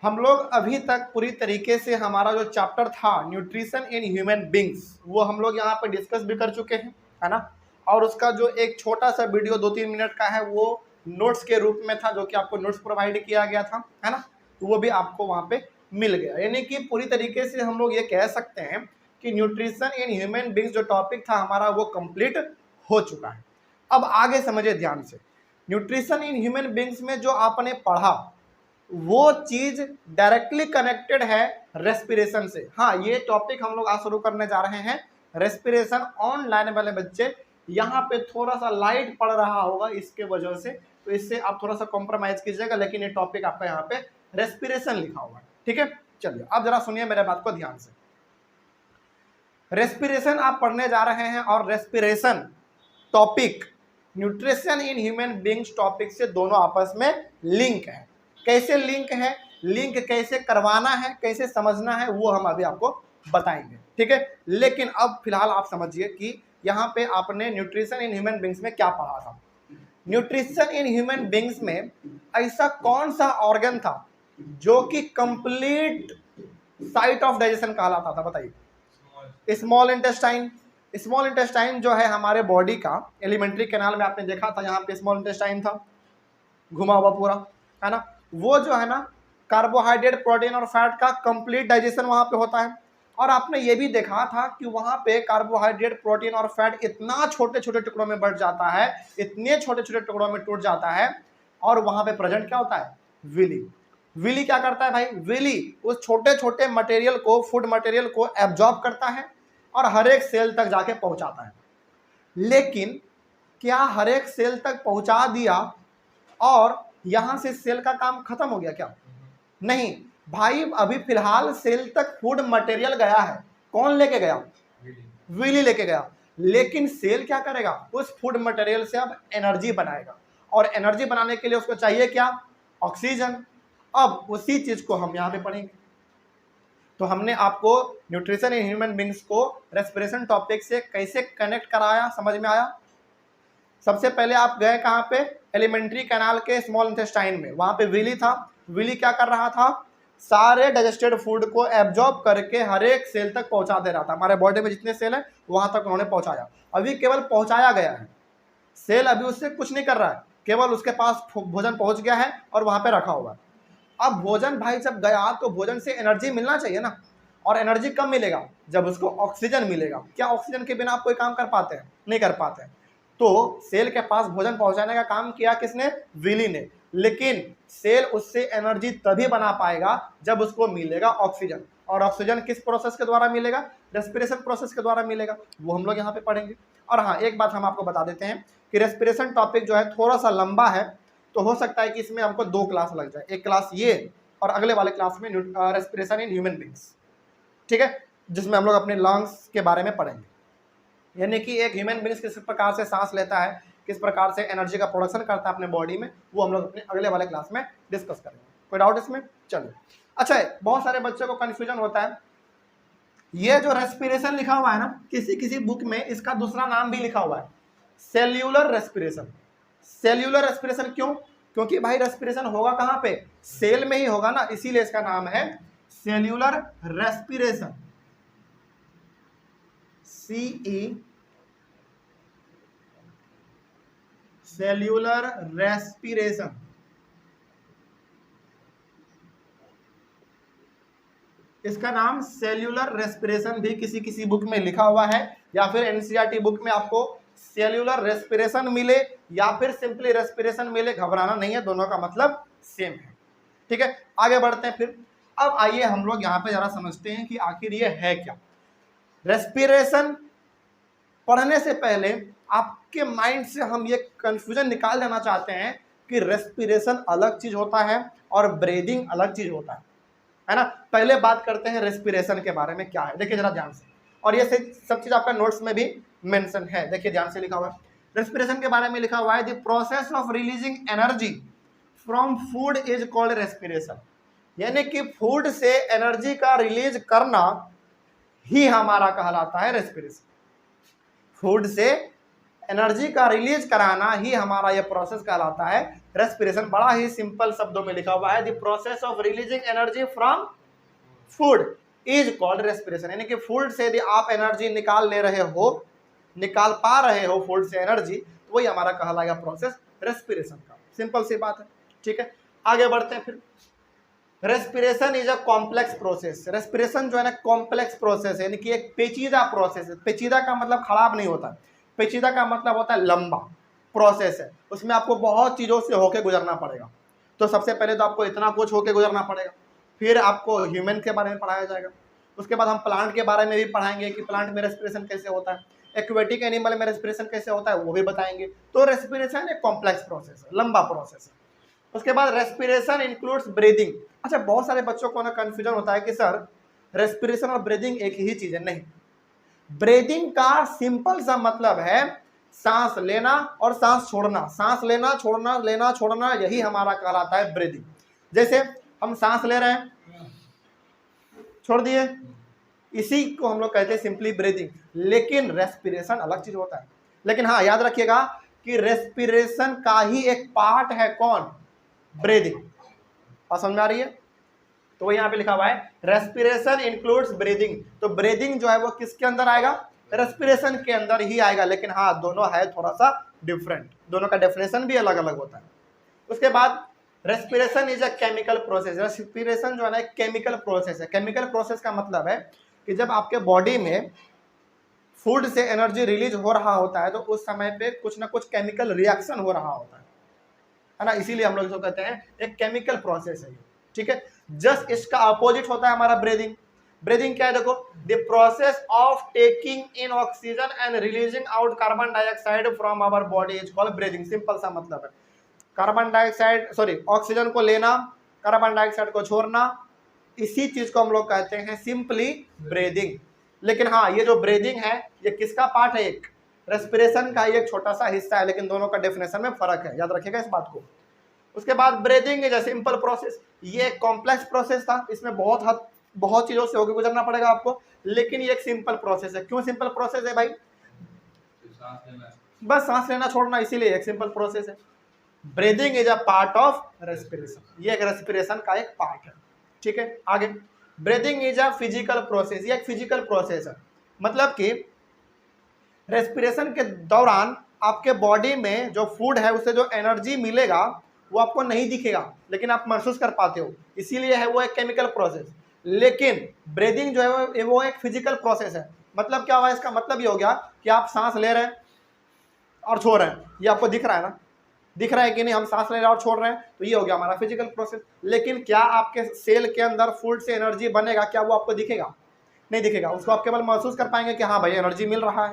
हम लोग अभी तक पूरी तरीके से हमारा जो चैप्टर था न्यूट्रिशन इन ह्यूमन बींग्स वो हम लोग यहाँ पे डिस्कस भी कर चुके हैं, है ना। और उसका जो एक छोटा सा वीडियो 2-3 मिनट का है वो नोट्स के रूप में था, जो कि आपको नोट्स प्रोवाइड किया गया था, है ना। तो वो भी आपको वहाँ पे मिल गया। यानी कि पूरी तरीके से हम लोग ये कह सकते हैं कि न्यूट्रिशन इन ह्यूमन बींग्स जो टॉपिक था हमारा वो कंप्लीट हो चुका है। अब आगे समझिए ध्यान से, न्यूट्रिशन इन ह्यूमन बींग्स में जो आपने पढ़ा वो चीज डायरेक्टली कनेक्टेड है रेस्पिरेशन से। हाँ, ये टॉपिक हम लोग आज शुरू करने जा रहे हैं रेस्पिरेशन। ऑनलाइन वाले बच्चे यहाँ पे थोड़ा सा लाइट पड़ रहा होगा इसके वजह से, तो इससे आप थोड़ा सा कॉम्प्रोमाइज कीजिएगा, लेकिन ये टॉपिक आपका यहाँ पे रेस्पिरेशन लिखा हुआ है, ठीक है। चलिए अब जरा सुनिए मेरे बात को ध्यान से। रेस्पिरेशन आप पढ़ने जा रहे हैं और respiration topic nutrition in human beings topic से दोनों आपस में लिंक है। कैसे लिंक है, लिंक कैसे करवाना है, कैसे समझना है, वो हम अभी आपको बताएंगे, ठीक है। लेकिन अब फिलहाल आप समझिए कि यहाँ पे आपने न्यूट्रिशन इन ह्यूमन बींग्स में क्या पढ़ा था। न्यूट्रिशन इन ह्यूमन बींग्स में ऐसा कौन सा ऑर्गन था जो कि कंप्लीट साइट ऑफ डाइजेशन कहलाता था, बताइए। Small intestine. स्मॉल इंटेस्टाइन जो है हमारे बॉडी का एलिमेंट्री कैनाल में आपने देखा था, यहाँ पे स्मॉल इंटेस्टाइन था घुमा हुआ पूरा, है ना। वो जो है ना कार्बोहाइड्रेट, प्रोटीन और फैट का कंप्लीट डाइजेशन वहाँ पे होता है। और आपने ये भी देखा था कि वहाँ पे कार्बोहाइड्रेट, प्रोटीन और फैट इतना छोटे छोटे टुकड़ों में बढ़ जाता है, इतने छोटे छोटे टुकड़ों में टूट जाता है, और वहाँ पे प्रेजेंट क्या होता है, विली। विली क्या करता है भाई, विली उस छोटे छोटे मटेरियल को, फूड मटेरियल को एब्जॉर्ब करता है और हर एक सेल तक जाके पहुंचाता है। लेकिन क्या हर एक सेल तक पहुंचा दिया और यहां से सेल का काम खत्म हो गया क्या? नहीं भाई, अभी फिलहाल सेल तक फूड मटेरियल गया है। कौन लेके गया? विली लेके गया। लेकिन सेल क्या करेगा, उस फूड मटेरियल से अब एनर्जी बनाएगा, और एनर्जी बनाने के लिए उसको चाहिए क्या, ऑक्सीजन। अब उसी चीज को हम यहाँ पे पढ़ेंगे। तो हमने आपको न्यूट्रिशन इन ह्यूमन बींग्स को रेस्पिरेशन टॉपिक से कैसे कनेक्ट कराया, समझ में आया? सबसे पहले आप गए कहाँ पे, एलिमेंट्री कैनाल के स्मॉल इंटेस्टाइन में, वहां पे विली था। विली क्या कर रहा था, सारे डाइजेस्टेड फूड को एब्जॉर्ब करके हर एक सेल तक पहुंचा दे रहा था। हमारे बॉडी में जितने सेल है वहां तक उन्होंने पहुंचाया। अभी केवल पहुंचाया गया है, सेल अभी उससे कुछ नहीं कर रहा है, केवल उसके पास भोजन पहुंच गया है और वहां पे रखा हुआ है। अब भोजन भाई जब गया तो भोजन से एनर्जी मिलना चाहिए ना, और एनर्जी कब मिलेगा, जब उसको ऑक्सीजन मिलेगा। क्या ऑक्सीजन के बिना आप कोई काम कर पाते हैं? नहीं कर पाते हैं। तो सेल के पास भोजन पहुंचाने का काम किया किसने, विली ने। लेकिन सेल उससे एनर्जी तभी बना पाएगा जब उसको मिलेगा ऑक्सीजन, और ऑक्सीजन किस प्रोसेस के द्वारा मिलेगा, रेस्पिरेशन प्रोसेस के द्वारा मिलेगा। वो हम लोग यहाँ पे पढ़ेंगे। और हाँ, एक बात हम आपको बता देते हैं कि रेस्पिरेशन टॉपिक जो है थोड़ा सा लंबा है, तो हो सकता है कि इसमें हमको 2 क्लास लग जाए, एक क्लास ये और अगले वाले क्लास में रेस्पिरेशन इन ह्यूमन बींग्स, ठीक है, जिसमें हम लोग अपने लंग्स के बारे में पढ़ेंगे। यानी कि एक ह्यूमन बींग्स किस प्रकार से सांस लेता है, किस प्रकार से एनर्जी का प्रोडक्शन करता है अपने बॉडी में, वो हम लोग अपने अगले वाले क्लास में डिस्कस करेंगे। कोई डाउट इसमें? चलो अच्छा, बहुत सारे बच्चों को कंफ्यूजन होता है, ये जो रेस्पिरेशन लिखा हुआ है ना, किसी किसी बुक में इसका दूसरा नाम भी लिखा हुआ है, सेल्यूलर रेस्पिरेशन। सेल्यूलर रेस्पिरेशन क्यों? क्योंकि भाई रेस्पिरेशन होगा कहाँ पे, सेल में ही होगा ना, इसीलिए इसका नाम है cellular respiration, CE, cellular respiration. इसका नाम सेल्यूलर रेस्पिरेशन भी किसी किसी बुक में लिखा हुआ है, या फिर एनसीईआरटी बुक में आपको सेल्यूलर रेस्पिरेशन मिले या फिर सिंपली रेस्पिरेशन मिले, घबराना नहीं है, दोनों का मतलब सेम है, ठीक है। आगे बढ़ते हैं फिर। अब आइए हम लोग यहाँ पे जरा समझते हैं कि आखिर ये है क्या। रेस्पिरेशन पढ़ने से पहले आपके माइंड से हम ये कंफ्यूजन निकाल देना चाहते हैं कि रेस्पिरेशन अलग चीज होता है और ब्रीदिंग अलग चीज होता है ना। पहले बात करते हैं रेस्पिरेशन के बारे में क्या है, देखिए जरा ध्यान से, और ये सब चीज आपका नोट्स में भी मेंशन है, देखिए ध्यान से लिखा हुआ है। रेस्पिरेशन के बारे में लिखा हुआ है, the process of releasing energy from food is called respiration. यानी कि फूड से एनर्जी का रिलीज करना ही हमारा कहलाता है रेस्पिरेशन। फूड से एनर्जी का रिलीज कराना ही हमारा यह प्रोसेस कहलाता है रेस्पिरेशन बड़ा ही सिंपल शब्दों में लिखा हुआ है, the process of releasing energy from food is called respiration. यानी कि फूड से यदि आप एनर्जी निकाल ले रहे हो, निकाल पा रहे हो फूड से एनर्जी, तो वही हमारा कहलाएगा प्रोसेस रेस्पिरेशन का। सिंपल सी बात है, ठीक है। आगे बढ़ते हैं फिर। Respiration is a complex process. Respiration जो है ना कॉम्प्लेक्स प्रोसेस है, यानी कि एक पेचीदा प्रोसेस है। पेचीदा का मतलब खराब नहीं होता, पेचीदा का मतलब होता है लंबा प्रोसेस है, उसमें आपको बहुत चीज़ों से होके गुजरना पड़ेगा। तो सबसे पहले तो आपको इतना कुछ होके गुजरना पड़ेगा, फिर आपको ह्यूमन के बारे में पढ़ाया जाएगा, उसके बाद हम प्लांट के बारे में भी पढ़ाएंगे कि प्लांट में रेस्पिरेशन कैसे होता है, एक्वेटिक एनिमल में रेस्पिरेशन कैसे होता है वो भी बताएंगे। तो रेस्पिरेशन एक कॉम्प्लेक्स प्रोसेस है, लंबा प्रोसेस है। उसके बाद रेस्पिरेशन इंक्लूड्स ब्रीदिंग। अच्छा, बहुत सारे बच्चों को ना कन्फ्यूजन होता है कि सर रेस्पिरेशन और ब्रीदिंग एक ही चीज है। नहीं, ब्रीदिंग का सिंपल सा मतलब है सांस लेना और सांस छोड़ना, सांस लेना छोड़ना, लेना छोड़ना, यही हमारा कहलाता है ब्रीदिंग। जैसे हम सांस ले रहे हैं, छोड़ दिए, इसी को हम लोग कहते हैं सिंपली ब्रीदिंग। लेकिन रेस्पिरेशन अलग चीज होता है। लेकिन हाँ, याद रखिएगा कि रेस्पिरेशन का ही एक पार्ट है कौन, ब्रीदिंग। और समझ में आ रही है? तो यहाँ पे लिखा हुआ है रेस्पिरेशन इंक्लूड्स ब्रीदिंग। तो ब्रीदिंग जो है वो किसके अंदर आएगा, रेस्पिरेशन के अंदर ही आएगा। लेकिन हाँ, दोनों है थोड़ा सा डिफरेंट, दोनों का डेफिनेशन भी अलग अलग होता है। उसके बाद respiration is a chemical process. Respiration जो है ना एक केमिकल प्रोसेस है। केमिकल प्रोसेस का मतलब है कि जब आपके बॉडी में फूड से एनर्जी रिलीज हो रहा होता है तो उस समय पे कुछ ना कुछ केमिकल रिएक्शन हो रहा होता है ना, इसीलिए हम लोग इसको कहते हैं एक केमिकल प्रोसेस है, ठीक है। जस्ट इसका अपोजिट होता है हमारा ब्रीदिंग। ब्रीदिंग क्या है, देखो, the process of taking in oxygen and releasing out carbon dioxide from our body is called breathing. Simple सा मतलब है कार्बन डाइऑक्साइड ऑक्सीजन को लेना, कार्बन डाइऑक्साइड को छोड़ना, इसी चीज को हम लोग कहते हैं सिंपली ब्रीदिंग। लेकिन हाँ, ये जो ब्रीदिंग है ये किसका पार्ट है, एक रेस्पिरेशन का एक छोटा सा हिस्सा है, लेकिन दोनों का डेफिनेशन में फर्क है, याद रखिएगा इस बात को। उसके बाद breathing is a simple process. ये एक कॉम्प्लेक्स प्रोसेस था, इसमें बहुत चीजों से होकर गुजरना पड़ेगा आपको, लेकिन ये एक सिंपल प्रोसेस है। क्यों सिंपल प्रोसेस है भाई, बस सांस लेना छोड़ना, इसीलिए एक सिंपल प्रोसेस है। Breathing is a part of respiration, ये एक रेस्पिरेशन का एक पार्ट है, ठीक है। आगे, breathing is a physical process. ये एक फिजिकल प्रोसेस है, मतलब कि रेस्पिरेशन के दौरान आपके बॉडी में जो फूड है उससे जो एनर्जी मिलेगा वो आपको नहीं दिखेगा, लेकिन आप महसूस कर पाते हो, इसीलिए है वो एक केमिकल प्रोसेस। लेकिन ब्रीदिंग जो है वो एक फिजिकल प्रोसेस है। मतलब क्या हुआ, इसका मतलब ये हो गया कि आप सांस ले रहे हैं और छोड़ रहे हैं, ये आपको दिख रहा है ना, दिख रहा है कि नहीं, हम सांस ले रहे हैं और छोड़ रहे हैं, तो ये हो गया हमारा फिजिकल प्रोसेस। लेकिन क्या आपके सेल के अंदर फूड से एनर्जी बनेगा, क्या वो आपको दिखेगा, नहीं दिखेगा, उसको आप केवल महसूस कर पाएंगे कि हाँ भाई एनर्जी मिल रहा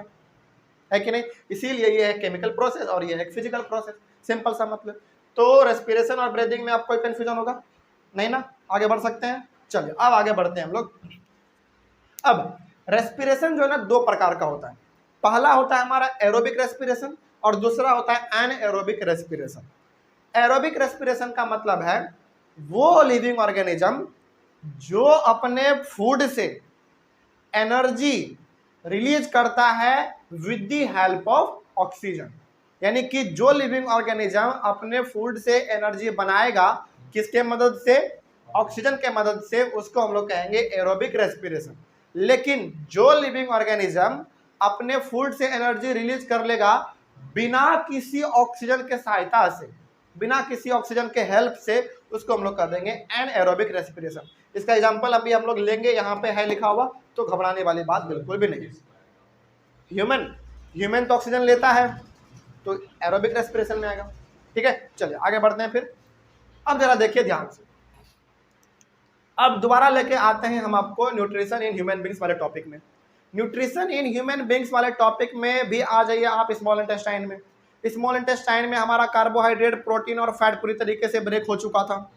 है कि नहीं। इसीलिए ये है केमिकल प्रोसेस और ये है फिजिकल प्रोसेस, सिंपल सा मतलब। तो रेस्पिरेशन और ब्रीदिंग में आपको कोई कंफ्यूजन होगा नहीं ना, आगे बढ़ सकते हैं। चलिए अब आगे बढ़ते हैं हम लोग। अब रेस्पिरेशन जो है ना दो प्रकार का होता है, पहला होता है हमारा एरोबिक रेस्पिरेशन और दूसरा होता है एनएरोबिक रेस्पिरेशन। एरोबिक रेस्पिरेशन का मतलब है वो लिविंग ऑर्गेनिज्म जो अपने फूड से एनर्जी रिलीज करता है with the help of oxygen. यानी कि जो लिविंग ऑर्गेनिज्म अपने फूड से एनर्जी बनाएगा, किसके मदद से, ऑक्सीजन के मदद से, उसको हम लोग कहेंगे एरोबिक रेस्पिरेशन। लेकिन जो लिविंग ऑर्गेनिज्म अपने फूड से एनर्जी रिलीज कर लेगा बिना किसी ऑक्सीजन के सहायता से, बिना किसी ऑक्सीजन के हेल्प से, उसको हम लोग कर देंगे एनएरोबिक रेस्पिरेशन। इसका एग्जांपल अभी हम लोग लेंगे, यहाँ पे है लिखा हुआ, तो घबराने वाली बात बिल्कुल भी नहीं। ह्यूमन तो ऑक्सीजन लेता है तो एरोबिक रेस्पिरेशन में आएगा, ठीक है। चलिए आगे बढ़ते हैं फिर। अब जरा देखिए ध्यान से, अब दोबारा लेके आते हैं हम आपको न्यूट्रिशन इन ह्यूमन बींग्स वाले टॉपिक में। न्यूट्रिशन इन ह्यूमन बींग्स वाले टॉपिक में भी आ जाइए आप स्मॉल इंटेस्टाइन में। स्मॉल इंटेस्टाइन में हमारा कार्बोहाइड्रेट, प्रोटीन और फैट पूरी तरीके से ब्रेक हो चुका था।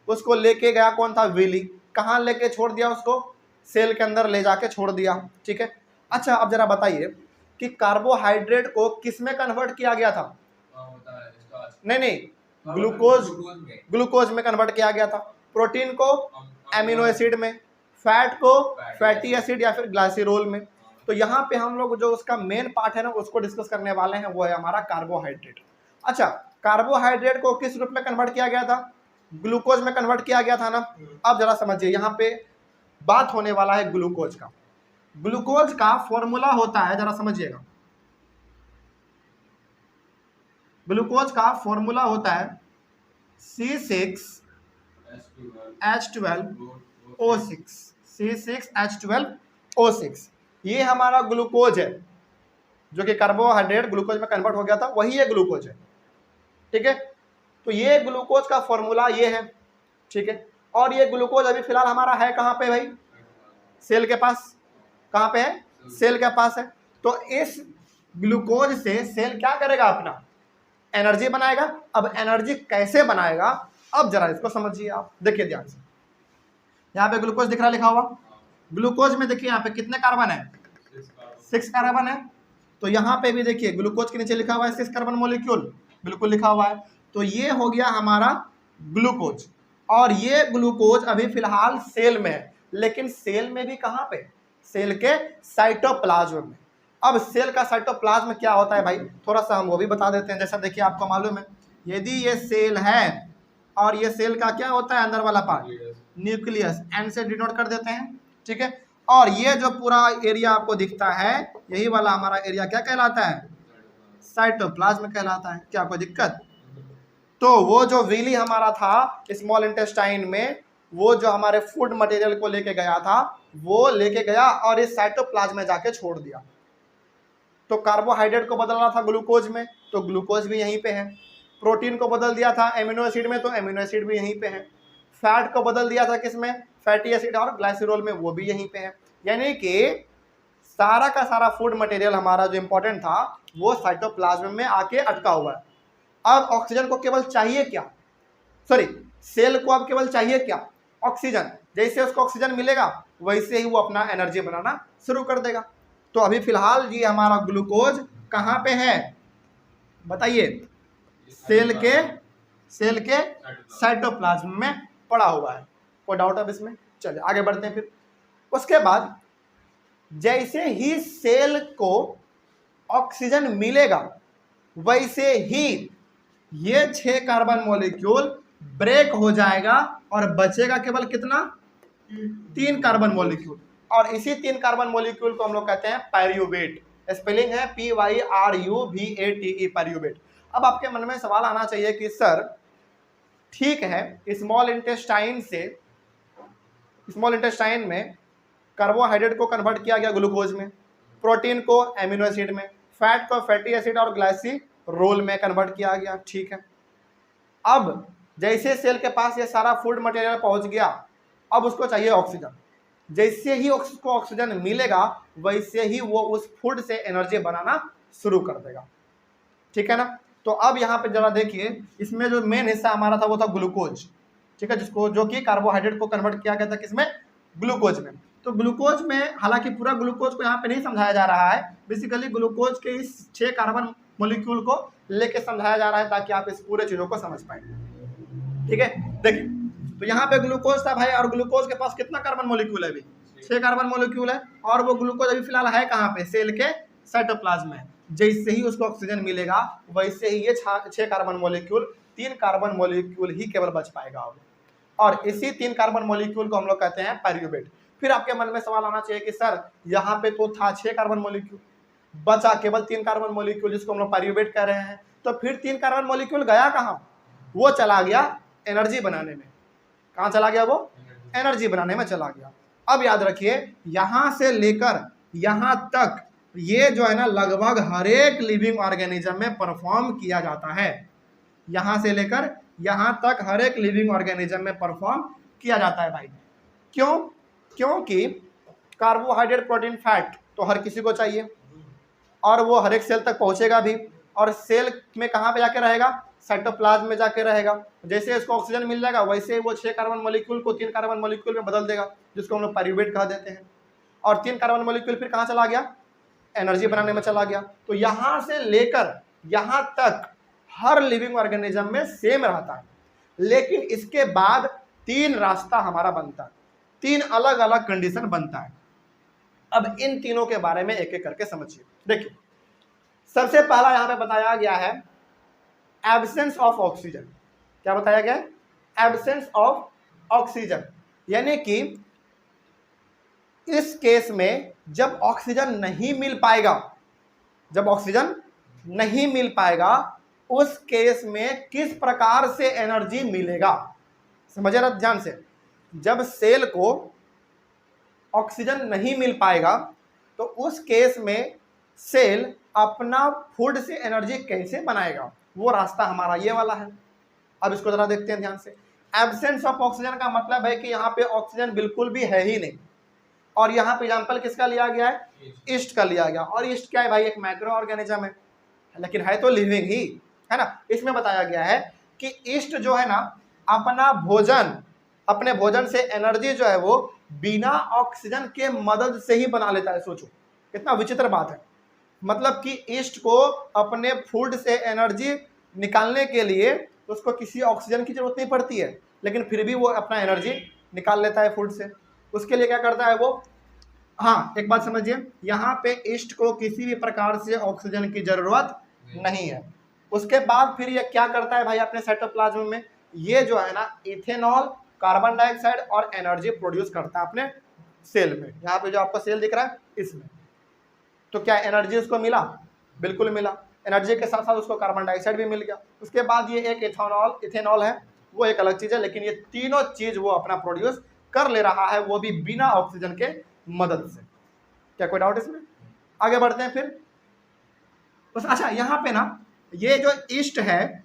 उसको लेके गया कौन था, विली। कहाँ लेके छोड़ दिया उसको, सेल के अंदर ले जाके छोड़ दिया, ठीक है। अच्छा अब जरा बताइए कि कार्बोहाइड्रेट को किस में कन्वर्ट किया गया था, नहीं, ग्लूकोज में कन्वर्ट किया गया था। प्रोटीन को एमिनो एसिड में, फैट को फैटी एसिड या फिर ग्लाइसरोल में। तो यहाँ पे हम लोग जो उसका मेन पार्ट है ना उसको डिस्कस करने वाले हैं, वो है हमारा कार्बोहाइड्रेट। अच्छा कार्बोहाइड्रेट को किस रूप में कन्वर्ट किया गया था? ग्लूकोज में कन्वर्ट किया गया था ना। अब जरा समझिए, यहाँ पे बात होने वाला है ग्लूकोज का। ग्लूकोज का फॉर्मूला होता है, जरा समझिएगा, ग्लूकोज का फॉर्मूला होता है C6H12O6, C6H12O6। ये हमारा ग्लूकोज है जो कि कार्बोहाइड्रेट ग्लूकोज में कन्वर्ट हो गया था, वही ये ग्लूकोज है। ठीक है, तो ये ग्लूकोज का फॉर्मूला ये है। ठीक है, और ये ग्लूकोज अभी फिलहाल हमारा है कहाँ पे भाई? सेल के पास। कहाँ पे है? सेल के पास है। तो इस ग्लूकोज से सेल क्या करेगा? अपना एनर्जी बनाएगा। अब एनर्जी कैसे बनाएगा, अब जरा इसको समझिए आप, देखिए ध्यान से। यहाँ पे ग्लूकोज दिख रहा लिखा हुआ, ग्लूकोज में देखिए यहाँ पे कितने कार्बन है? 6 कार्बन है। तो यहाँ पे भी देखिए ग्लूकोज के नीचे लिखा हुआ है 6 कार्बन मॉलिक्यूल, बिल्कुल लिखा हुआ है। तो ये हो गया हमारा ग्लूकोज, और ये ग्लूकोज अभी फिलहाल सेल में है, लेकिन सेल में भी कहाँ पे? सेल के साइटोप्लाज्म में। अब सेल का साइटोप्लाज्म क्या होता है भाई, थोड़ा सा हम वो भी बता देते हैं। जैसा देखिए आपको मालूम है, यदि ये सेल है और ये सेल का क्या होता है अंदर वाला पार्ट? न्यूक्लियस, एन से डिनोट कर देते हैं। ठीक है, और ये जो पूरा एरिया आपको दिखता है, यही वाला हमारा एरिया क्या कहलाता है? साइटोप्लाज्म कहलाता है। क्या कोई दिक्कत? तो वो जो व्हीली हमारा था स्मॉल इंटेस्टाइन में, वो जो हमारे फूड मटेरियल को लेके गया था, वो लेके गया और इस साइटोप्लाज्म में जाके छोड़ दिया। तो कार्बोहाइड्रेट को बदलना था ग्लूकोज में, तो ग्लूकोज भी यहीं पे है। प्रोटीन को बदल दिया था एमिनो एसिड में, तो एमिनो एसिड भी यहीं पे है। फैट को बदल दिया था किसमें? फैटी एसिड और ग्लाइसरॉल में, वो भी यहीं पे है। यानी कि सारा का सारा फूड मटेरियल हमारा जो इंपॉर्टेंट था वो साइटोप्लाज्म में आके अटका हुआ है। अब ऑक्सीजन को केवल चाहिए क्या? सॉरी, सेल को अब केवल चाहिए क्या? ऑक्सीजन। जैसे उसको ऑक्सीजन मिलेगा वैसे ही वो अपना एनर्जी बनाना शुरू कर देगा। तो अभी फिलहाल ये हमारा ग्लूकोज कहाँ पे है बताइए? सेल के साइटोप्लाज्म में पड़ा हुआ है। कोई डाउट अब इसमें? चलिए आगे बढ़ते हैं। फिर उसके बाद जैसे ही सेल को ऑक्सीजन मिलेगा वैसे ही ये 6 कार्बन मॉलिक्यूल ब्रेक हो जाएगा और बचेगा केवल कितना? 3 कार्बन मॉलिक्यूल। और इसी 3 कार्बन मॉलिक्यूल को हम लोग कहते हैं पायरूवेट। स्पेलिंग है PYRUVATE, पायरूवेट। अब आपके मन में सवाल आना चाहिए कि सर ठीक है, स्मॉल इंटेस्टाइन में कार्बोहाइड्रेट को कन्वर्ट किया गया ग्लूकोज में, प्रोटीन को एमिनो एसिड में, फैट को फैटी एसिड और ग्लाइसरॉल में कन्वर्ट किया गया। ठीक है, अब जैसे सेल के पास ये सारा फूड मटेरियल पहुंच गया, अब उसको चाहिए ऑक्सीजन। जैसे ही उसको ऑक्सीजन मिलेगा वैसे ही वो उस फूड से एनर्जी बनाना शुरू कर देगा। ठीक है ना। तो अब यहाँ पे जरा देखिए, इसमें जो मेन हिस्सा हमारा था वो था ग्लूकोज। ठीक है, जिसको जो कि कार्बोहाइड्रेट को कन्वर्ट किया गया था किसमें? ग्लूकोज में। तो ग्लूकोज में हालांकि पूरा ग्लूकोज को यहाँ पे नहीं समझाया जा रहा है, बेसिकली ग्लूकोज के इस 6 कार्बन मॉलिक्यूल को लेके समझाया जा रहा है ताकि आप इस पूरे चीजों को समझ पाए। ठीक है, देखिए तो यहाँ पे ग्लूकोज था भाई, और ग्लूकोज के पास कितना कार्बन मॉलिक्यूल है? अभी 6 कार्बन मॉलिक्यूल है, और वो ग्लूकोज अभी फिलहाल है कहाँ पे? सेल के साइटोप्लाज्म में। जैसे ही उसको ऑक्सीजन मिलेगा वैसे ही ये 6 कार्बन मॉलिक्यूल, 3 कार्बन मॉलिक्यूल ही केवल बच पाएगा अब, और इसी 3 कार्बन मॉलिक्यूल को हम लोग कहते हैं पायरूवेट। फिर आपके मन में सवाल आना चाहिए कि सर यहाँ पे तो था 6 कार्बन मॉलिक्यूल, बचा केवल 3 कार्बन मॉलिक्यूल जिसको हम लोग पायरूवेट कह रहे हैं, तो फिर 3 कार्बन मॉलिक्यूल गया कहाँ? वो चला गया एनर्जी बनाने में। कहाँ चला गया वो? एनर्जी बनाने में चला गया। अब याद रखिए, यहां से लेकर यहां तक ये जो है ना लगभग हर एक लिविंग ऑर्गेनिज्म में परफॉर्म किया जाता है। यहां से लेकर यहां तक हर एक लिविंग ऑर्गेनिज्म में परफॉर्म किया जाता है भाई। क्यों? क्योंकि कार्बोहाइड्रेट, प्रोटीन, फैट तो हर किसी को चाहिए, और वो हर एक सेल तक पहुंचेगा भी, और सेल में कहाँ पे जाके रहेगा? साइटोप्लाज्म में जाके रहेगा। जैसे इसको ऑक्सीजन मिल जाएगा वैसे वो 6 कार्बन मॉलिक्यूल को 3 कार्बन मॉलिक्यूल में बदल देगा, जिसको हम लोग पायरूवेट कह देते हैं। और 3 कार्बन मॉलिक्यूल फिर कहाँ चला गया? एनर्जी बनाने में चला गया। तो यहाँ से लेकर यहाँ तक हर लिविंग ऑर्गेनिज्म में सेम रहता है, लेकिन इसके बाद 3 रास्ता हमारा बनता है, 3 अलग अलग कंडीशन बनता है। अब इन तीनों के बारे में एक एक करके समझिए। देखिए, सबसे पहला यहाँ पे बताया गया है एब्सेंस ऑफ ऑक्सीजन। क्या बताया गया है? एब्सेंस ऑफ ऑक्सीजन, यानी कि इस केस में जब ऑक्सीजन नहीं मिल पाएगा, जब ऑक्सीजन नहीं मिल पाएगा उस केस में किस प्रकार से एनर्जी मिलेगा, समझ रहे ध्यान से। जब सेल को ऑक्सीजन नहीं मिल पाएगा तो उस केस में सेल अपना फूड से एनर्जी कैसे बनाएगा, वो रास्ता हमारा ये वाला है। अब इसको जरा देखते हैं ध्यान से। एब्सेंस ऑफ ऑक्सीजन का मतलब है कि यहाँ पे ऑक्सीजन बिल्कुल भी है ही नहीं, और यहाँ पे एग्जाम्पल किसका लिया गया है? ईस्ट का लिया गया। और ईस्ट क्या है भाई? एक माइक्रो ऑर्गेनिज्म है, लेकिन है तो लिविंग ही, है ना। इसमें बताया गया है कि ईस्ट जो है ना अपना भोजन, अपने भोजन से एनर्जी जो है वो बिना ऑक्सीजन के मदद से ही बना लेता है। सोचो कितना विचित्र बात है। मतलब कि ईस्ट को अपने फूड से एनर्जी निकालने के लिए उसको किसी ऑक्सीजन की जरूरत नहीं पड़ती है, लेकिन फिर भी वो अपना एनर्जी निकाल लेता है फूड से। उसके लिए क्या करता है वो? हाँ, एक बात समझिए, यहाँ पे ईस्ट को किसी भी प्रकार से ऑक्सीजन की जरूरत नहीं है। उसके बाद फिर ये क्या करता है भाई अपने साइटोप्लाज्म में? ये जो है ना इथेनॉल, कार्बन डाइऑक्साइड और एनर्जी प्रोड्यूस करता है अपने सेल में। यहाँ पे जो आपको सेल दिख रहा है इसमें, तो क्या एनर्जी उसको मिला? बिल्कुल मिला। एनर्जी के साथ साथ उसको कार्बन डाइऑक्साइड भी मिल गया। उसके बाद ये एक इथेनॉल है, वो एक अलग चीज़ है, लेकिन ये तीनों चीज़ वो अपना प्रोड्यूस कर ले रहा है, वो भी बिना ऑक्सीजन के मदद से। क्या कोई डाउट इसमें? आगे बढ़ते हैं फिर। बस अच्छा, यहाँ पे ना ये जो ईस्ट है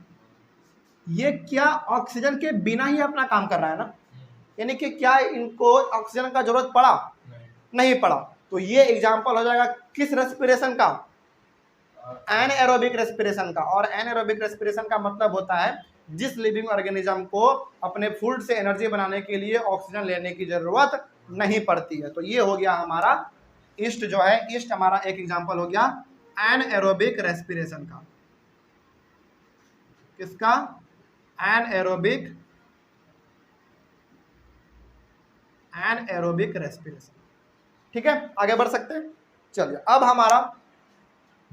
ये क्या ऑक्सीजन के बिना ही अपना काम कर रहा है ना? यानी कि क्या इनको ऑक्सीजन का जरूरत पड़ा? नहीं पड़ा। तो ये एग्जांपल हो जाएगा किस रेस्पिरेशन का? एनएरोबिक रेस्पिरेशन का। और एनएरोबिक रेस्पिरेशन का मतलब होता है जिस लिविंग ऑर्गेनिज्म को अपने फूड से एनर्जी बनाने के लिए ऑक्सीजन लेने की जरूरत नहीं पड़ती है। तो ये हो गया हमारा ईस्ट जो है, ईस्ट हमारा एक एग्जांपल हो गया एनएरोबिक रेस्पिरेशन का। किसका? Anaerobic respiration. ठीक है, आगे बढ़ सकते हैं। चलिए, अब हमारा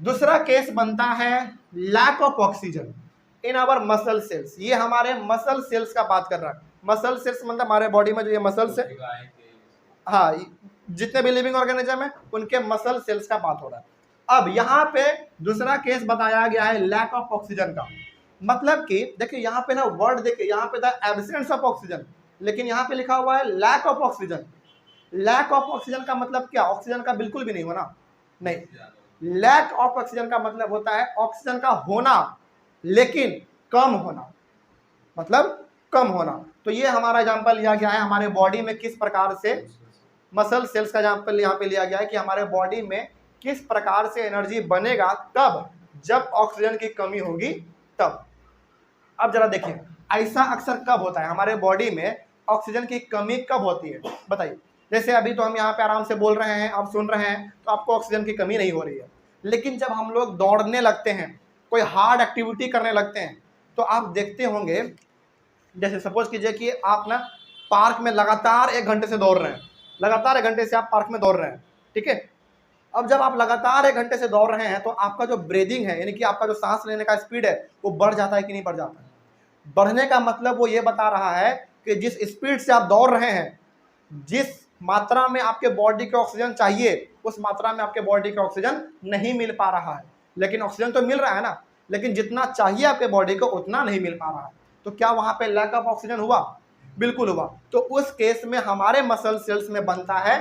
दूसरा केस बनता है lack of oxygen in our muscle cells. ये हमारे मसल सेल्स का बात कर रहा है। मसल सेल्स मतलब हमारे बॉडी में जो ये मसल्स है, हाँ, जितने भी लिविंग ऑर्गेनिज्म है उनके मसल सेल्स का बात हो रहा है। अब यहाँ पे दूसरा केस बताया गया है लैक ऑफ ऑक्सीजन का। मतलब कि देखिए यहाँ पे ना वर्ड देखिए, यहाँ पे था एब्सेंस ऑफ ऑक्सीजन, लेकिन यहाँ पे लिखा हुआ है lack of oxygen. Lack of oxygen का मतलब क्या? ऑक्सीजन का बिल्कुल भी नहीं होना, नहीं। लैक ऑफ ऑक्सीजन का मतलब होता है ऑक्सीजन का होना लेकिन कम होना, मतलब कम होना। तो ये हमारा एग्जांपल लिया गया है हमारे बॉडी में किस प्रकार से, मसल सेल्स का एग्जांपल यहाँ पे लिया गया है कि हमारे बॉडी में किस प्रकार से एनर्जी बनेगा, तब जब ऑक्सीजन की कमी होगी तब। अब जरा देखिए ऐसा अक्सर कब होता है हमारे बॉडी में, ऑक्सीजन की कमी कब होती है बताइए। जैसे अभी तो हम यहाँ पे आराम से बोल रहे हैं, आप सुन रहे हैं, तो आपको ऑक्सीजन की कमी नहीं हो रही है। लेकिन जब हम लोग दौड़ने लगते हैं, कोई हार्ड एक्टिविटी करने लगते हैं, तो आप देखते होंगे, जैसे सपोज कीजिए कि आप ना पार्क में लगातार 1 घंटे से दौड़ रहे हैं, लगातार 1 घंटे से आप पार्क में दौड़ रहे हैं, ठीक है। अब जब आप लगातार 1 घंटे से दौड़ रहे हैं तो आपका जो ब्रीदिंग है, यानी कि आपका जो सांस लेने का स्पीड है, वो बढ़ जाता है कि नहीं बढ़ जाता है? बढ़ने का मतलब वो ये बता रहा है कि जिस स्पीड से आप दौड़ रहे हैं, जिस मात्रा में आपके बॉडी को ऑक्सीजन चाहिए, उस मात्रा में आपके बॉडी को ऑक्सीजन नहीं मिल पा रहा है। लेकिन ऑक्सीजन तो मिल रहा है ना, लेकिन जितना चाहिए आपके बॉडी को उतना नहीं मिल पा रहा है। तो क्या वहां पे लैक ऑफ ऑक्सीजन हुआ? बिल्कुल हुआ। तो उस केस में हमारे मसल सेल्स में बनता है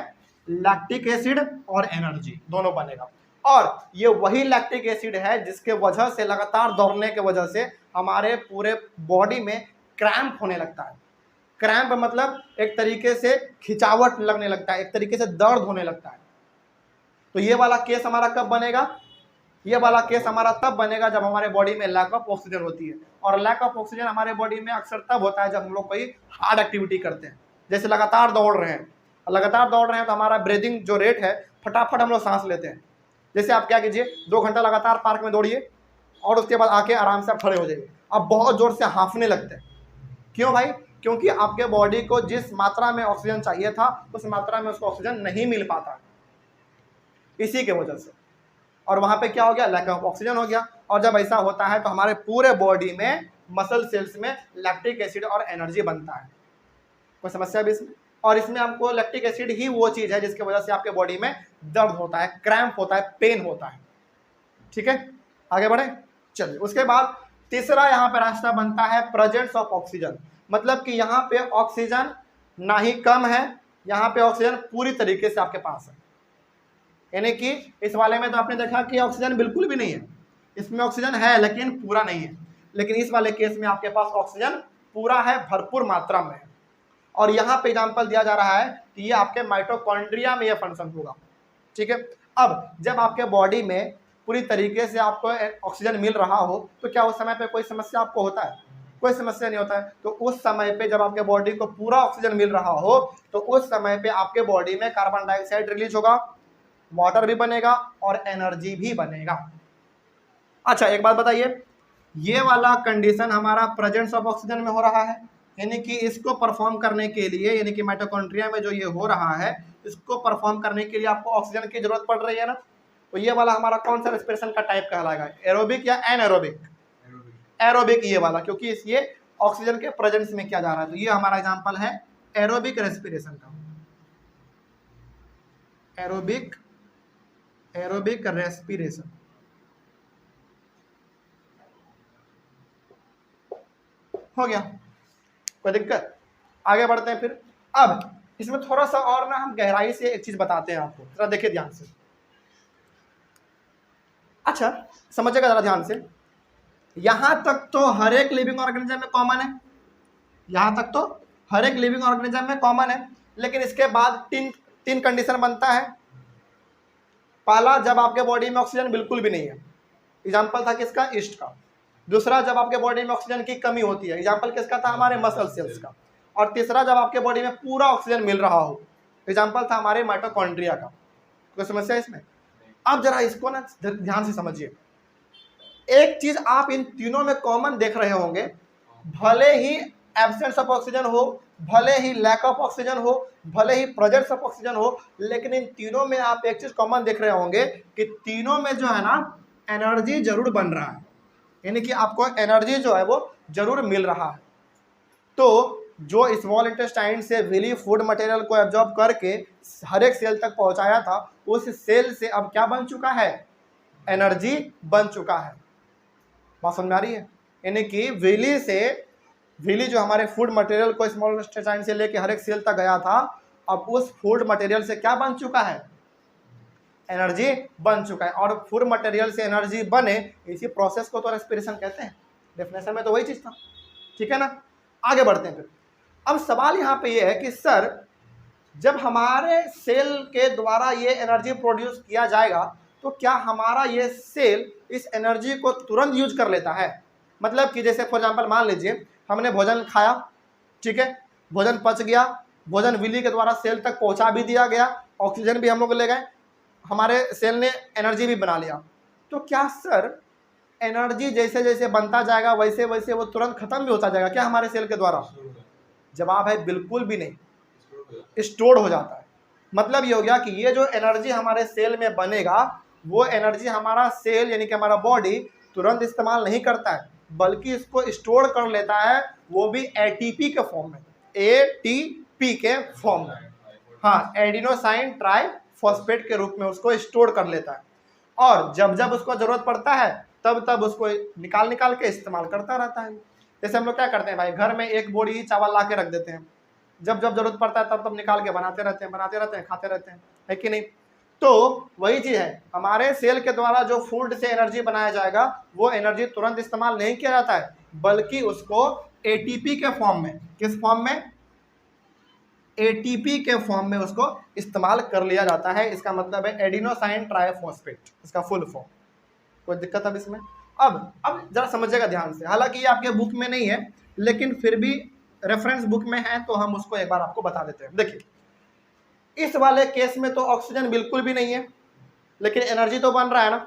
लैक्टिक एसिड और एनर्जी, दोनों बनेगा। और ये वही लैक्टिक एसिड है जिसके वजह से, लगातार दौड़ने के वजह से हमारे पूरे बॉडी में क्रैम्प होने लगता है। क्रैम्प मतलब एक तरीके से खिंचावट लगने लगता है, एक तरीके से दर्द होने लगता है। तो ये वाला केस हमारा कब बनेगा? ये वाला केस हमारा तब बनेगा जब हमारे बॉडी में लैक ऑफ ऑक्सीजन होती है। और लैक ऑफ ऑक्सीजन हमारे बॉडी में अक्सर तब होता है जब हम लोग कोई हार्ड एक्टिविटी करते हैं, जैसे लगातार दौड़ रहे हैं। लगातार दौड़ रहे हैं तो हमारा ब्रीदिंग जो रेट है, फटाफट हम लोग सांस लेते हैं। जैसे आप क्या कीजिए, 2 घंटा लगातार पार्क में दौड़िए और उसके बाद आके आराम से आप खड़े हो जाइए, आप बहुत जोर से हाँफने लगते हैं। क्यों भाई? क्योंकि आपके बॉडी को जिस मात्रा में ऑक्सीजन चाहिए था, उस मात्रा में उसको ऑक्सीजन नहीं मिल पाता, इसी के वजह से। और वहाँ पे क्या हो गया, लैक ऑफ ऑक्सीजन हो गया। और जब ऐसा होता है तो हमारे पूरे बॉडी में मसल सेल्स में लैक्टिक एसिड और एनर्जी बनता है। कोई समस्या भी इसमें? और इसमें हमको लैक्टिक एसिड ही वो चीज़ है जिसकी वजह से आपके बॉडी में दर्द होता है, क्रैम्प होता है, पेन होता है। ठीक है, आगे बढ़े। चलिए, उसके बाद तीसरा यहाँ पे रास्ता बनता है प्रेजेंस ऑफ ऑक्सीजन। मतलब कि यहाँ पे ऑक्सीजन ना ही कम है, यहाँ पे ऑक्सीजन पूरी तरीके से आपके पास है। यानी कि इस वाले में तो आपने देखा कि ऑक्सीजन बिल्कुल भी नहीं है, इसमें ऑक्सीजन है लेकिन पूरा नहीं है। लेकिन इस वाले केस में आपके पास ऑक्सीजन पूरा है, भरपूर मात्रा में है। और यहाँ पे एग्जाम्पल दिया जा रहा है कि ये आपके माइटोकॉन्ड्रिया में ये फंक्शन होगा। ठीक है, अब जब आपके बॉडी में पूरी तरीके से आपको ऑक्सीजन मिल रहा हो तो क्या उस समय पे कोई समस्या आपको होता है? कोई समस्या नहीं होता है। तो उस समय पे जब आपके बॉडी को पूरा ऑक्सीजन मिल रहा हो तो उस समय पे आपके बॉडी में कार्बन डाइऑक्साइड रिलीज होगा, वाटर भी बनेगा और एनर्जी भी बनेगा। अच्छा, एक बात बताइए, ये वाला कंडीशन हमारा प्रेजेंस ऑफ ऑक्सीजन में हो रहा है, यानी कि इसको परफॉर्म करने के लिए, यानी कि माइटोकॉन्ड्रिया में जो ये हो रहा है, इसको परफॉर्म करने के लिए आपको ऑक्सीजन की जरूरत पड़ रही है ना। तो ये वाला हमारा कौन सा रेस्पिरेशन का टाइप कहलाएगा, एरोबिक या एनएरोबिक? एरोबिक ये वाला, क्योंकि ये ऑक्सीजन के प्रेजेंस में किया जा रहा है। तो ये हमारा एग्जांपल है एरोबिक रेस्पिरेशन का। Aerobic respiration. हो गया, कोई दिक्कत? आगे बढ़ते हैं फिर। अब इसमें थोड़ा सा और ना हम गहराई से एक चीज बताते हैं आपको, जरा देखिए ध्यान से। अच्छा, समझिएगा जरा ध्यान से। यहां तक तो हर एक लिविंग ऑर्गेनिज्म में कॉमन है, यहां तक तो हर एक लिविंग ऑर्गेनिज्म में कॉमन है। लेकिन इसके बाद तीन कंडीशन बनता है। पहला, जब आपके बॉडी में ऑक्सीजन बिल्कुल भी नहीं है, एग्जाम्पल था किसका, ईस्ट का। दूसरा, जब आपके बॉडी में ऑक्सीजन की कमी होती है, एग्जाम्पल किसका था, हमारे मसल सेल्स का। और तीसरा, जब आपके बॉडी में पूरा ऑक्सीजन मिल रहा हो, एग्जाम्पल था हमारे माइटोकॉन्ड्रिया का। कोई समस्या इसमें? अब जरा इसको ना ध्यान से समझिए। एक चीज आप इन तीनों में कॉमन देख रहे होंगे, भले ही एब्सेंस ऑफ ऑक्सीजन हो, भले ही लैक ऑफ ऑक्सीजन हो, भले ही प्रेजेंस ऑफ ऑक्सीजन हो, लेकिन इन तीनों में आप एक चीज कॉमन देख रहे होंगे कि तीनों में जो है ना एनर्जी जरूर बन रहा है, यानी कि आपको एनर्जी जो है वो जरूर मिल रहा है। तो जो स्मॉल इंटेस्टाइन से विली फूड मटेरियल को एब्जॉर्ब करके हर एक सेल तक पहुंचाया था, उस सेल से अब क्या बन चुका है, एनर्जी बन चुका है। बात समझ में आ रही है? यानी कि विली जो हमारे फूड मटेरियल को स्मॉल इंटेस्टाइन से लेके हर एक सेल तक गया था, अब उस फूड मटेरियल से क्या बन चुका है, एनर्जी बन चुका है। और फूड मटेरियल से एनर्जी बने, इसी प्रोसेस को तो रेस्पिरेशन कहते हैं। डेफिनेशन में तो वही चीज था। ठीक है ना, आगे बढ़ते हैं फिर। अब सवाल यहाँ पे ये है कि सर, जब हमारे सेल के द्वारा ये एनर्जी प्रोड्यूस किया जाएगा तो क्या हमारा ये सेल इस एनर्जी को तुरंत यूज कर लेता है? मतलब कि जैसे फॉर एग्जांपल मान लीजिए हमने भोजन खाया, ठीक है, भोजन पच गया, भोजन विली के द्वारा सेल तक पहुंचा भी दिया गया, ऑक्सीजन भी हम लोग ले गए, हमारे सेल ने एनर्जी भी बना लिया, तो क्या सर एनर्जी जैसे जैसे बनता जाएगा वैसे वैसे वो तुरंत खत्म भी होता जाएगा क्या हमारे सेल के द्वारा? जवाब है बिल्कुल भी नहीं, स्टोर हो जाता है। मतलब ये हो गया कि ये जो एनर्जी हमारे सेल में बनेगा वो एनर्जी हमारा सेल यानी कि हमारा बॉडी तुरंत इस्तेमाल नहीं करता है, बल्कि इसको स्टोर कर लेता है, वो भी एटीपी के फॉर्म में, एटीपी के फॉर्म में, हाँ, एडिनोसाइन ट्राइफॉस्फेट के रूप में उसको स्टोर कर लेता है। और जब जब उसको जरूरत पड़ता है तब तब उसको निकाल के इस्तेमाल करता रहता है। जैसे हम लोग क्या करते हैं भाई, घर में एक बोरी ही चावल ला के रख देते हैं, जब जब जरूरत पड़ता है तब तब निकाल के बनाते रहते हैं, खाते रहते हैं, है कि नहीं? तो वही चीज है, हमारे सेल के द्वारा जो फूड से एनर्जी बनाया जाएगा वो एनर्जी तुरंत इस्तेमाल नहीं किया जाता है, बल्कि उसको एटीपी के फॉर्म में, किस फॉर्म में, एटीपी के फॉर्म में उसको इस्तेमाल कर लिया जाता है। इसका मतलब है एडिनोसाइन ट्राइफॉस्फेट, इसका फुल फॉर्म। कोई दिक्कत अब इसमें? अब जरा समझिएगा ध्यान से, हालांकि ये आपके बुक में नहीं है लेकिन फिर भी रेफरेंस बुक में है तो हम उसको एक बार आपको बता देते हैं। देखिए, इस वाले केस में तो ऑक्सीजन बिल्कुल भी नहीं है लेकिन एनर्जी तो बन रहा है ना,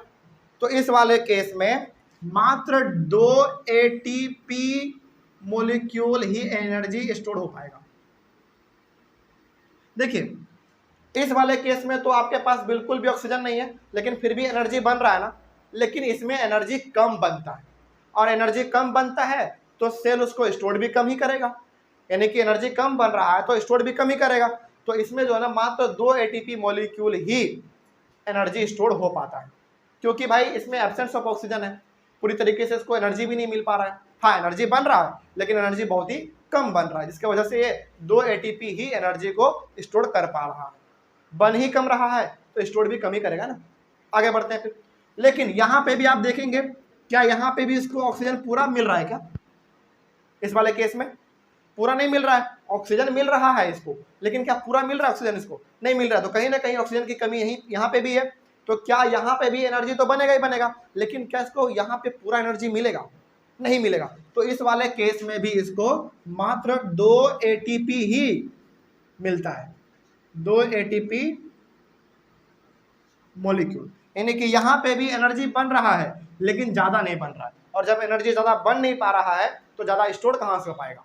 तो इस वाले केस में मात्र 2 एटीपी मोलिक्यूल ही एनर्जी स्टोर हो पाएगा। देखिए, इस वाले केस में तो आपके पास बिल्कुल भी ऑक्सीजन नहीं है, लेकिन फिर भी एनर्जी बन रहा है ना, लेकिन इसमें एनर्जी कम बनता है, और एनर्जी कम बनता है तो सेल उसको स्टोर भी कम ही करेगा, यानी कि एनर्जी कम बन रहा है तो स्टोर भी कम ही करेगा। तो इसमें जो है ना मात्र 2 एटीपी मॉलिक्यूल ही एनर्जी स्टोर हो पाता है, क्योंकि भाई इसमें एब्सेंस ऑफ ऑक्सीजन है, पूरी तरीके से इसको एनर्जी भी नहीं मिल पा रहा है। हाँ, एनर्जी बन रहा है लेकिन एनर्जी बहुत ही कम बन रहा है, जिसकी वजह से ये 2 एटीपी ही एनर्जी को स्टोर कर पा रहा है। बन ही कम रहा है तो स्टोर भी कम ही करेगा ना। आगे बढ़ते हैं फिर। लेकिन यहाँ पे भी आप देखेंगे, क्या यहाँ पे भी इसको ऑक्सीजन पूरा मिल रहा है क्या? इस वाले केस में पूरा नहीं मिल रहा है, ऑक्सीजन मिल रहा है इसको, लेकिन क्या पूरा मिल रहा है ऑक्सीजन? इसको नहीं मिल रहा है। तो कहीं ना कहीं ऑक्सीजन की कमी यहीं यहाँ पे भी है। तो क्या यहाँ पे भी एनर्जी तो बनेगा ही बनेगा, लेकिन क्या इसको यहाँ पे पूरा एनर्जी मिलेगा? नहीं मिलेगा। तो इस वाले केस में भी इसको मात्र 2 एटीपी ही मिलता है, 2 एटीपी मॉलिक्यूल, यानी कि यहाँ पे भी एनर्जी बन रहा है लेकिन ज्यादा नहीं बन रहा है। और जब एनर्जी ज्यादा बन नहीं पा रहा है तो ज्यादा स्टोर कहाँ से हो पाएगा?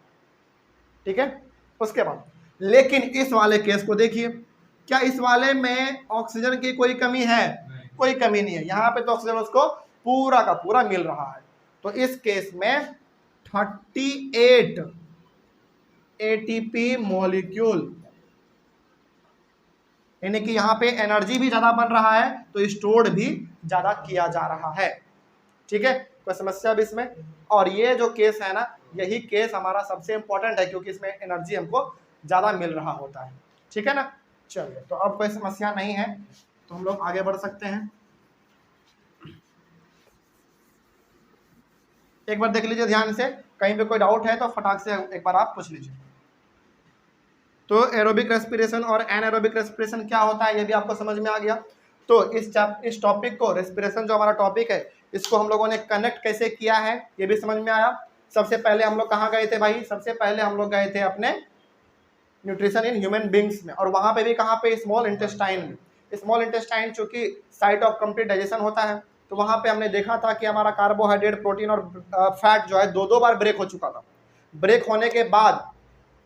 ठीक है। उसके बाद लेकिन इस वाले केस को देखिए, क्या इस वाले में ऑक्सीजन की कोई कमी है? कोई कमी नहीं है, यहाँ पे तो ऑक्सीजन उसको पूरा का पूरा मिल रहा है। तो इस केस में 38 एटीपी मॉलिक्यूल, यानी कि यहाँ पे एनर्जी भी ज्यादा बन रहा है तो स्टोर्ड भी ज्यादा किया जा रहा है। ठीक है, कोई समस्या भी इसमें? और ये जो केस है ना, यही केस हमारा सबसे इंपॉर्टेंट है, क्योंकि इसमें एनर्जी हमको ज्यादा मिल रहा होता है। ठीक है ना। चलिए, तो अब कोई समस्या नहीं है तो हम लोग आगे बढ़ सकते हैं। एक बार देख लीजिए ध्यान से, कहीं पे कोई डाउट है तो फटाक से एक बार आप पूछ लीजिए। तो एरोबिक रेस्पिरेशन और एनाएरोबिक रेस्पिरेशन क्या होता है ये भी आपको समझ में आ गया। तो इस टॉपिक को, रेस्पिरेशन जो हमारा टॉपिक है, इसको हम लोगों ने कनेक्ट कैसे किया है ये भी समझ में आया। सबसे पहले हम लोग कहाँ गए थे भाई? सबसे पहले हम लोग गए थे अपने न्यूट्रिशन इन ह्यूमन बींग्स में, और वहाँ पे भी कहाँ पे? स्मॉल इंटेस्टाइन में। स्मॉल इंटेस्टाइन चूंकि साइट ऑफ कंप्लीट डाइजेशन होता है, तो वहाँ पे हमने देखा था कि हमारा कार्बोहाइड्रेट, प्रोटीन और फैट जो है 2-2 बार ब्रेक हो चुका था। ब्रेक होने के बाद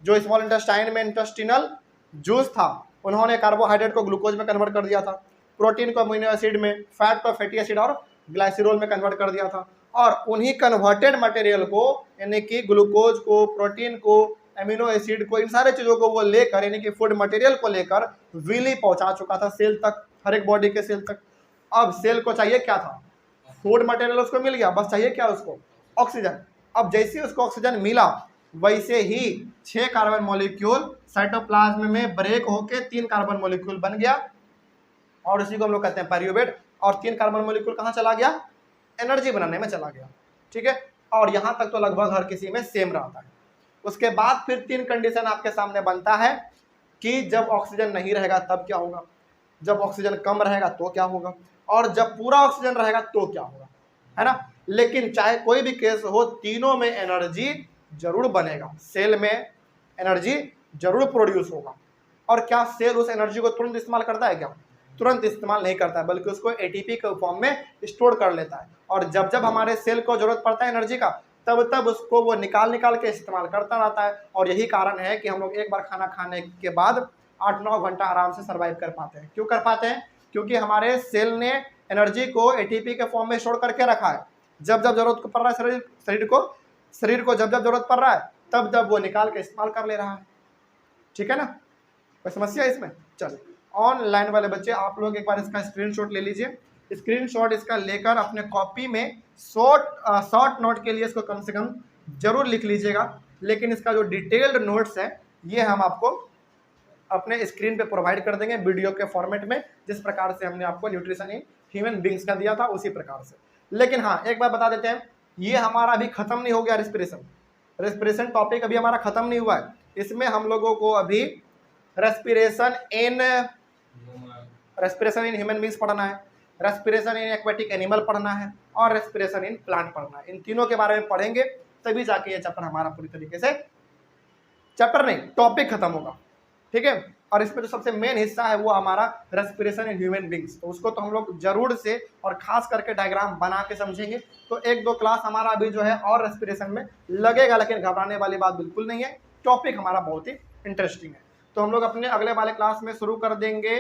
जो स्मॉल इंटेस्टाइन में इंटेस्टिनल जूस था, उन्होंने कार्बोहाइड्रेट को ग्लूकोज में कन्वर्ट कर दिया था, प्रोटीन को अमीनो एसिड में, फैट को फैटी एसिड और ग्लाइसरॉल में कन्वर्ट कर दिया था। और उन्हीं कन्वर्टेड मटेरियल को, यानी कि ग्लूकोज को, प्रोटीन को, अमीनो एसिड को, इन सारे चीज़ों को वो लेकर, यानी कि फूड मटेरियल को लेकर विली पहुंचा चुका था सेल तक, हर एक बॉडी के सेल तक। अब सेल को चाहिए क्या था? फूड मटेरियल उसको मिल गया, बस चाहिए क्या उसको? ऑक्सीजन। अब जैसे उसको ऑक्सीजन मिला, वैसे ही 6 कार्बन मॉलिक्यूल साइटोप्लाज्म में ब्रेक होके 3 कार्बन मॉलिक्यूल बन गया, और उसी को हम लोग कहते हैं पायरूवेट। और 3 कार्बन मॉलिक्यूल कहाँ चला गया? एनर्जी बनाने में चला गया। ठीक है, और यहाँ तक तो लगभग हर किसी में सेम रहता है। उसके बाद फिर 3 कंडीशन आपके सामने बनता है कि जब ऑक्सीजन नहीं रहेगा तब क्या होगा, जब ऑक्सीजन कम रहेगा तो क्या होगा, और जब पूरा ऑक्सीजन रहेगा तो क्या होगा, है ना। लेकिन चाहे कोई भी केस हो, तीनों में एनर्जी जरूर बनेगा, सेल में एनर्जी जरूर प्रोड्यूस होगा। और क्या सेल उस एनर्जी को तुरंत इस्तेमाल करता है? क्या तुरंत इस्तेमाल नहीं करता है, बल्कि उसको एटीपी के फॉर्म में स्टोर कर लेता है। और जब जब हमारे सेल को जरूरत पड़ता है एनर्जी का, तब तब उसको वो निकाल के इस्तेमाल करता रहता है। और यही कारण है कि हम लोग एक बार खाना खाने के बाद 8-9 घंटा आराम से सर्वाइव कर पाते हैं। क्यों कर पाते हैं? क्योंकि हमारे सेल ने एनर्जी को एटीपी के फॉर्म में स्टोर करके रखा है। जब जब जरूरत पड़ रहा है शरीर को जब जब जरूरत पड़ रहा है, तब तब वो निकाल के इस्तेमाल कर ले रहा है। ठीक है ना, कोई समस्या इसमें? चलिए, ऑनलाइन वाले बच्चे आप लोग एक बार इसका स्क्रीनशॉट ले लीजिए। स्क्रीनशॉट इसका लेकर अपने कॉपी में शॉर्ट नोट के लिए इसको कम से कम जरूर लिख लीजिएगा। लेकिन इसका जो डिटेल्ड नोट्स है ये हम आपको अपने स्क्रीन पे प्रोवाइड कर देंगे वीडियो के फॉर्मेट में, जिस प्रकार से हमने आपको न्यूट्रिशन इन ह्यूमन बींग्स का दिया था उसी प्रकार से। लेकिन हाँ, एक बार बता देते हैं, ये हमारा अभी खत्म नहीं हो गया। रेस्पिरेशन टॉपिक अभी हमारा खत्म नहीं हुआ है। इसमें हम लोगों को अभी रेस्पिरेशन इन ह्यूमन बींग्स पढ़ना है, रेस्पिरेशन इन एक्वेटिक एनिमल पढ़ना है, और रेस्पिरेशन इन प्लांट पढ़ना है। इन तीनों के बारे में पढ़ेंगे, तभी जाके ये चैप्टर हमारा पूरी तरीके से, चैप्टर नहीं टॉपिक खत्म होगा। ठीक है, और इसमें जो सबसे मेन हिस्सा है वो हमारा रेस्पिरेशन इन ह्यूमन बींग्स, तो उसको तो हम लोग जरूर से और खास करके डायग्राम बना के समझेंगे। तो 1-2 क्लास हमारा अभी जो है और रेस्पिरेशन में लगेगा, लेकिन घबराने वाली बात बिल्कुल नहीं है। टॉपिक हमारा बहुत ही इंटरेस्टिंग है। तो हम लोग अपने अगले वाले क्लास में शुरू कर देंगे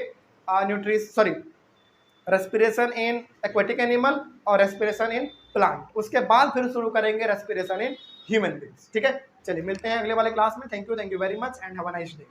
रेस्पिरेशन इन एक्वेटिक एनिमल और रेस्पिरेशन इन प्लांट। उसके बाद फिर शुरू करेंगे रेस्पिरेशन इन ह्यूमन बींग्स। ठीक है, चलिए मिलते हैं अगले वाले क्लास में। Thank you very much and have a nice day.